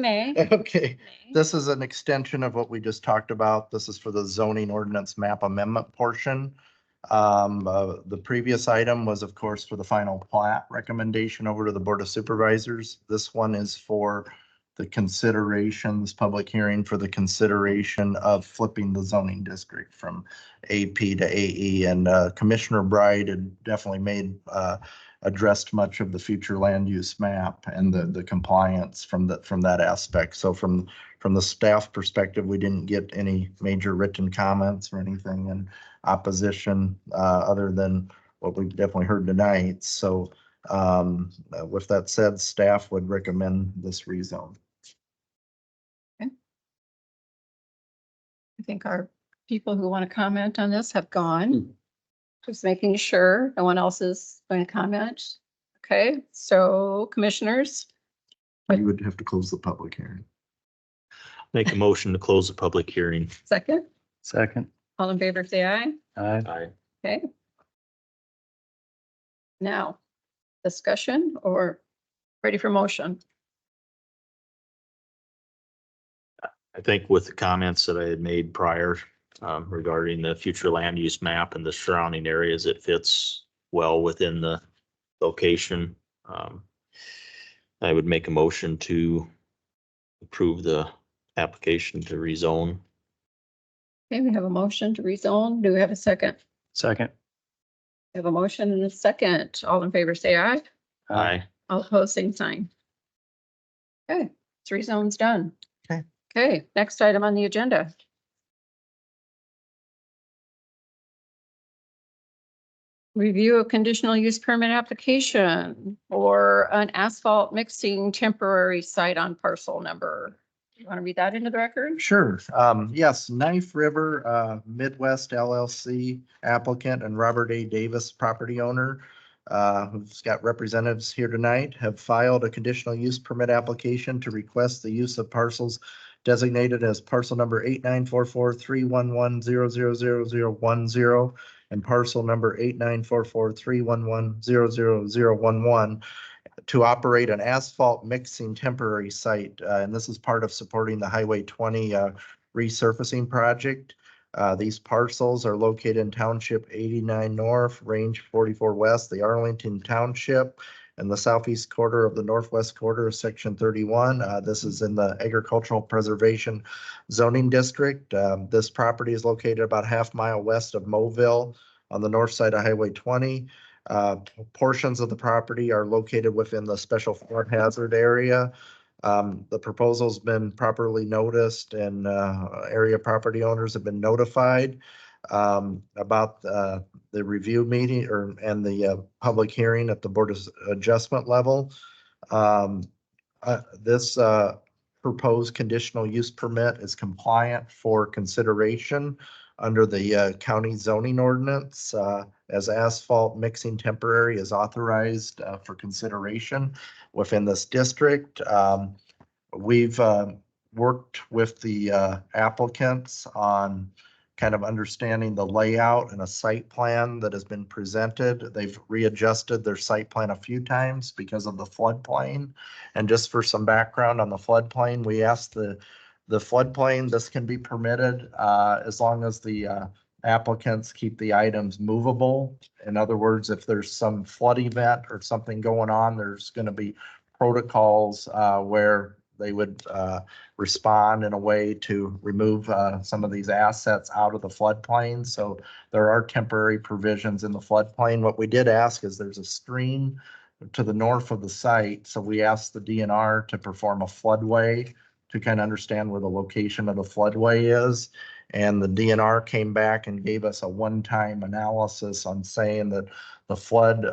May. Okay, this is an extension of what we just talked about. This is for the zoning ordinance map amendment portion. The previous item was, of course, for the final plat recommendation over to the Board of Supervisors. This one is for the considerations, public hearing for the consideration of flipping the zoning district from AP to AE. And Commissioner Bride had definitely addressed much of the future land use map and the compliance from that aspect. So from the staff perspective, we didn't get any major written comments or anything in opposition other than what we've definitely heard tonight. So with that said, staff would recommend this rezone. Okay. I think our people who want to comment on this have gone. Just making sure no one else is going to comment. Okay, so commissioners, You would have to close the public hearing. Make a motion to close the public hearing. second, Second. all in favor, say aye. Aye. Aye. Okay. Now, discussion or ready for motion? I think with the comments that I had made prior regarding the future land use map and the surrounding areas, it fits well within the location. I would make a motion to approve the application to rezone. Okay, we have a motion to rezone. Do we have a second? Second. We have a motion and a second. All in favor, say aye. Aye. All opposed, same sign. Okay, three zones done. Okay. Okay, next item on the agenda. Review a conditional use permit application for an asphalt mixing temporary site on parcel number. You want to read that into the record? Sure. Yes, Knife River Midwest LLC applicant and Robert A. Davis property owner, who's got representatives here tonight, have filed a conditional use permit application to request the use of parcels designated as parcel number 894431100010 and parcel number 894431100011 to operate an asphalt mixing temporary site. And this is part of supporting the Highway 20 resurfacing project. These parcels are located in Township 89 North, Range 44 West, the Arlington Township, and the southeast quarter of the northwest quarter of Section 31. This is in the Agricultural Preservation Zoning District. This property is located about half-mile west of Mobile on the north side of Highway 20. Portions of the property are located within the special flood hazard area. The proposal's been properly noticed and area property owners have been notified about the review meeting and the public hearing at the Board of Adjustment level. This proposed conditional use permit is compliant for consideration under the county zoning ordinance as asphalt mixing temporary is authorized for consideration within this district. We've worked with the applicants on kind of understanding the layout and a site plan that has been presented. They've readjusted their site plan a few times because of the floodplain. And just for some background on the floodplain, we asked the floodplain, this can be permitted as long as the applicants keep the items movable. In other words, if there's some flood event or something going on, there's going to be protocols where they would respond in a way to remove some of these assets out of the floodplain. So there are temporary provisions in the floodplain. What we did ask is there's a stream to the north of the site. So we asked the DNR to perform a floodway to kind of understand where the location of the floodway is. And the DNR came back and gave us a one-time analysis on saying that the flood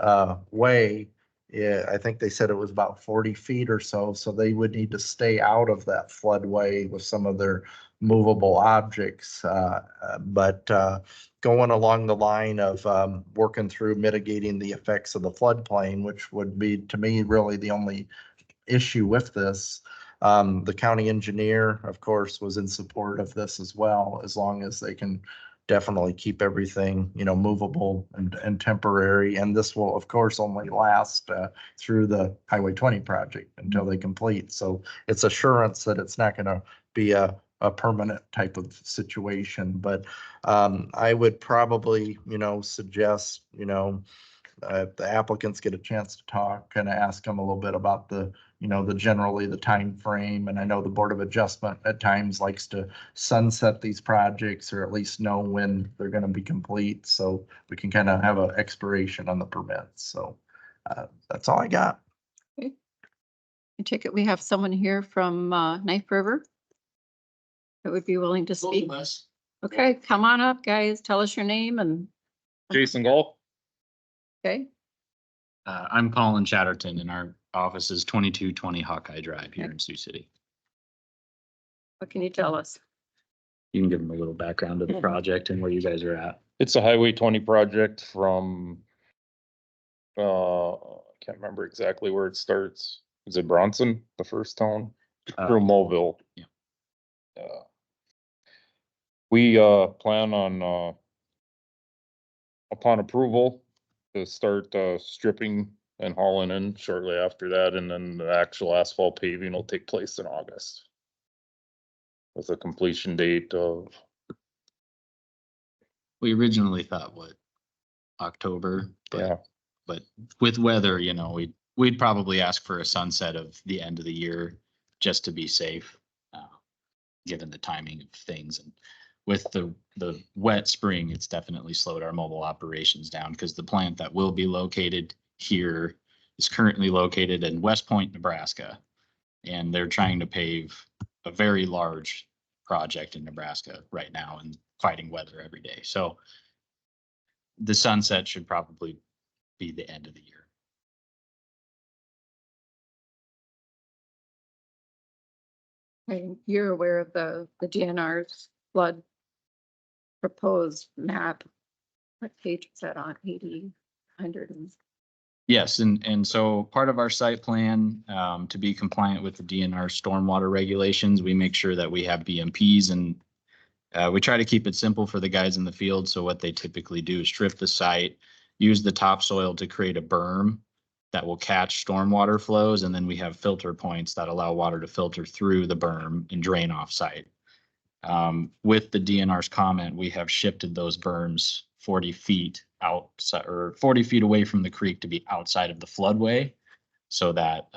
way, I think they said it was about 40 feet or so. So they would need to stay out of that floodway with some of their movable objects. But going along the line of working through mitigating the effects of the floodplain, which would be, to me, really the only issue with this. The county engineer, of course, was in support of this as well, as long as they can definitely keep everything, movable and temporary. And this will, of course, only last through the Highway 20 project until they complete. So it's assurance that it's not going to be a permanent type of situation. But I would probably, suggest, if the applicants get a chance to talk and ask them a little bit about the generally the time frame. And I know the Board of Adjustment at times likes to sunset these projects or at least know when they're going to be complete. So we can kind of have an expiration on the permits. So that's all I got. I take it we have someone here from Knife River that would be willing to speak. Okay, come on up, guys. Tell us your name and, Jason Gall. okay, I'm Colin Chatterton and our office is 2220 Hawkeye Drive here in Sioux City. what can you tell us? You can give them a little background of the project and where you guys are at. It's a Highway 20 project from, I can't remember exactly where it starts. Is it Bronson, the first town? Through Mobile. yeah. We plan on, upon approval, to start stripping and hauling in shortly after that, and then the actual asphalt paving will take place in August. With a completion date of, We originally thought October, yeah, but with weather, we'd probably ask for a sunset of the end of the year just to be safe, given the timing of things. And with the wet spring, it's definitely slowed our mobile operations down because the plant that will be located here is currently located in West Point, Nebraska. And they're trying to pave a very large project in Nebraska right now and fighting weather every day. So the sunset should probably be the end of the year. Okay, you're aware of the DNR's flood proposed map. What page is that on? 80, 100 and Yes, and so part of our site plan, to be compliant with the DNR stormwater regulations, we make sure that we have BMPs and we try to keep it simple for the guys in the field. So what they typically do is strip the site, use the topsoil to create a berm that will catch stormwater flows. And then we have filter points that allow water to filter through the berm and drain off site. With the DNR's comment, we have shifted those berms 40 feet outside or 40 feet away from the creek to be outside of the floodway so that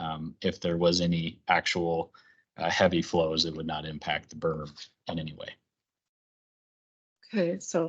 if there was any actual heavy flows, it would not impact the berm in any way. okay, so